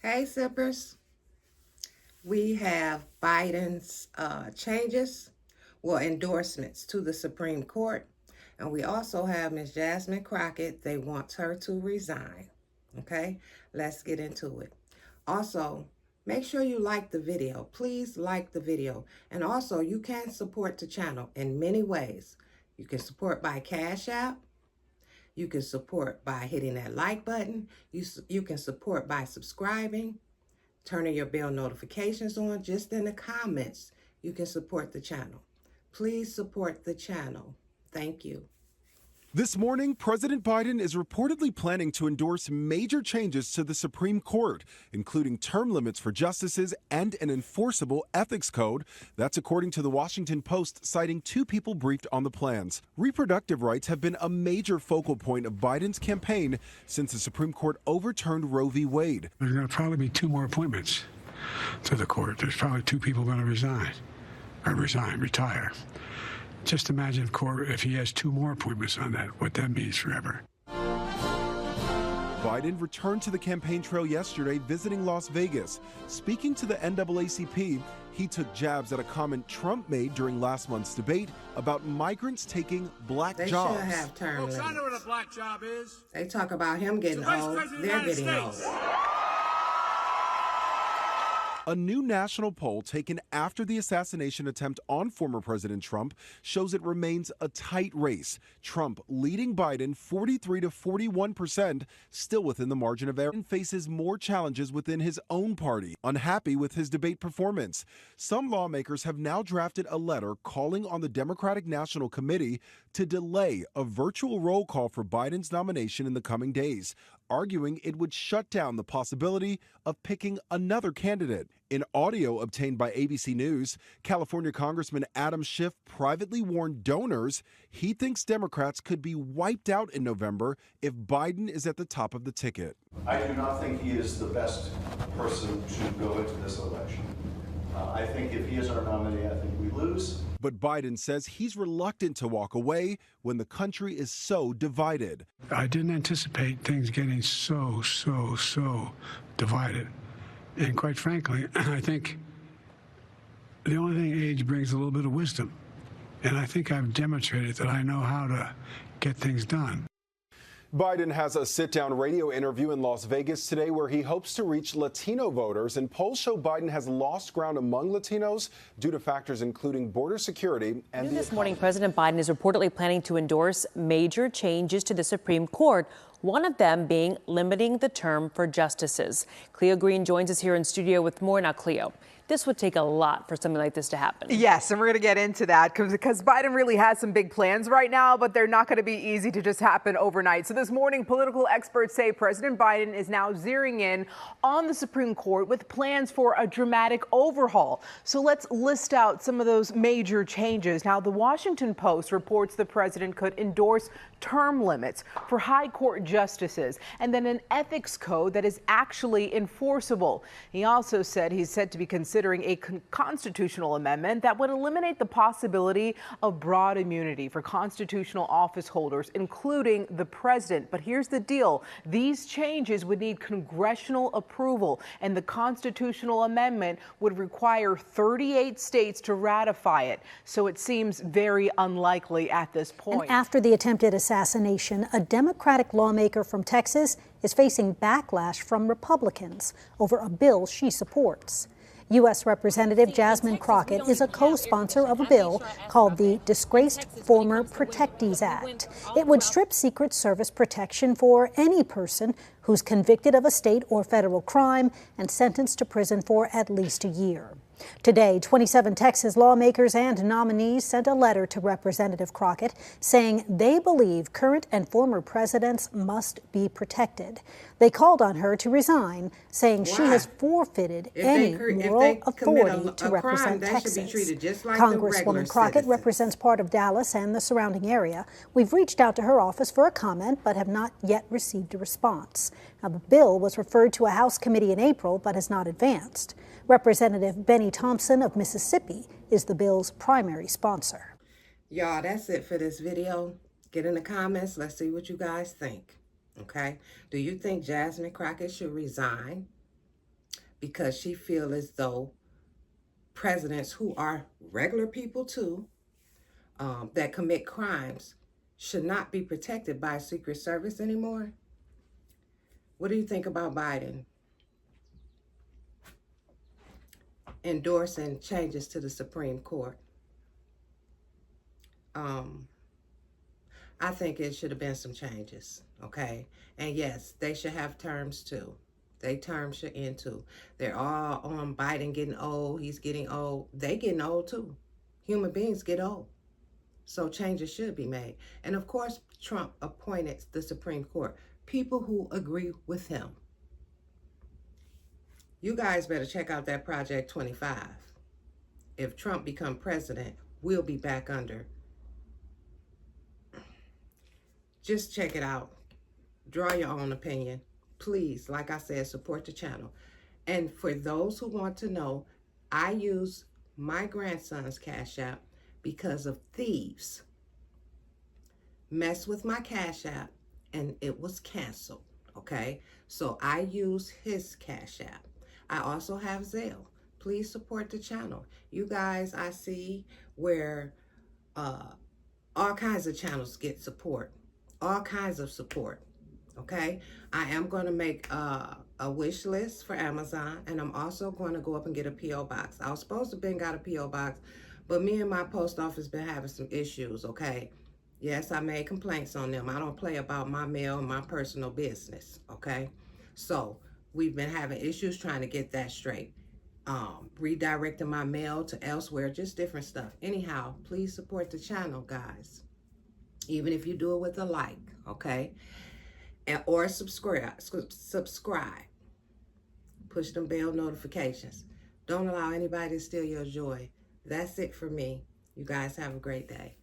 Hey, sippers. We have Biden's endorsements to the Supreme Court. And we also have Ms. Jasmine Crockett. They want her to resign. Okay, let's get into it. Also, make sure you like the video. Please like the video. And also, you can support the channel in many ways. You can support by Cash App. You can support by hitting that like button. You can support by subscribing, turning your bell notifications on. Just in the comments, you can support the channel. Please support the channel. Thank you. This morning, President Biden is reportedly planning to endorse major changes to the Supreme Court, including term limits for justices and an enforceable ethics code. That's according to the Washington Post, citing two people briefed on the plans. Reproductive rights have been a major focal point of Biden's campaign since the Supreme Court overturned Roe v. Wade. There's going to probably be two more appointments to the court. There's probably two people going to retire. Just imagine if he has two more appointments on that, what that means forever. Biden returned to the campaign trail yesterday, visiting Las Vegas. Speaking to the NAACP, he took jabs at a comment Trump made during last month's debate about migrants taking black jobs. They should have term limits. I know what a black job is. They talk about him getting old. They're getting old. A new national poll taken after the assassination attempt on former President Trump shows it remains a tight race. Trump leading Biden 43 to 41%, still within the margin of error, and faces more challenges within his own party, unhappy with his debate performance. Some lawmakers have now drafted a letter calling on the Democratic National Committee to delay a virtual roll call for Biden's nomination in the coming days, arguing it would shut down the possibility of picking another candidate. In audio obtained by ABC News, California Congressman Adam Schiff privately warned donors he thinks Democrats could be wiped out in November if Biden is at the top of the ticket. I do not think he is the best person to go into this election. I think if he is our nominee, I think we lose. But Biden says he's reluctant to walk away when the country is so divided. I didn't anticipate things getting so divided. And quite frankly, I think the only thing age brings a little bit of wisdom. And I think I've demonstrated that I know how to get things done. Biden has a sit-down radio interview in Las Vegas today where he hopes to reach Latino voters, and polls show Biden has lost ground among Latinos due to factors including border security and This morning, President Biden is reportedly planning to endorse major changes to the Supreme Court, one of them being limiting the term for justices. Cleo Green joins us here in studio with more. Now, Cleo, this would take a lot for something like this to happen. Yes, and we're going to get into that because Biden really has some big plans right now, but they're not going to be easy to just happen overnight. So this morning, political experts say President Biden is now zeroing in on the Supreme Court with plans for a dramatic overhaul. So let's list out some of those major changes. Now, the Washington Post reports the president could endorse term limits for high court justices and then an ethics code that is actually enforceable. He also said he's set to be considering a constitutional amendment that would eliminate the possibility of broad immunity for constitutional office holders, including the president. But here's the deal. These changes would need congressional approval, and the constitutional amendment would require 38 states to ratify it. So it seems very unlikely at this point. And after the attempted assassination, a Democratic lawmaker from Texas is facing backlash from Republicans over a bill she supports. U.S. Representative Jasmine Crockett is a co-sponsor of a bill called the Disgraced Former Protectees Act. It would strip Secret Service protection for any person who's convicted of a state or federal crime and sentenced to prison for at least a year. Today, 27 Texas lawmakers and nominees sent a letter to Representative Crockett saying they believe current and former presidents must be protected. They called on her to resign, saying she has forfeited any moral authority to represent Texas. Congresswoman Crockett represents part of Dallas and the surrounding area. We've reached out to her office for a comment, but have not yet received a response. Now, the bill was referred to a House committee in April, but has not advanced. Representative Benny Thompson of Mississippi is the bill's primary sponsor. Y'all, that's it for this video. Get in the comments. Let's see what you guys think. Okay? Do you think Jasmine Crockett should resign? because she feels as though presidents who are regular people too, that commit crimes, should not be protected by Secret Service anymore. What do you think about Biden endorsing changes to the Supreme Court? I think it should have been some changes, okay? And yes, they should have terms too. They terms should end too. They're all on Biden getting old, he's getting old. They getting old too. Human beings get old. So changes should be made. And of course, Trump appointed the Supreme Court, people who agree with him. You guys better check out that Project 25. If Trump become president, we'll be back under. Just check it out. Draw your own opinion. Please, like I said, support the channel. And for those who want to know, I use my grandson's Cash App because of thieves messed with my Cash App and it was canceled, okay? So I use his Cash App. I also have Zelle. Please support the channel. You guys, I see where all kinds of channels get support. All kinds of support, okay? I am going to make a wish list for Amazon, and I'm also going to go up and get a P.O. box. I was supposed to have been got a P.O. box, but me and my post office been having some issues, okay? Yes, I made complaints on them. I don't play about my mail and my personal business, okay? So we've been having issues trying to get that straight. Redirecting my mail to elsewhere, just different stuff. Anyhow, please support the channel, guys. Even if you do it with a like, okay? Or subscribe. Push them bell notifications. Don't allow anybody to steal your joy. That's it for me. You guys have a great day.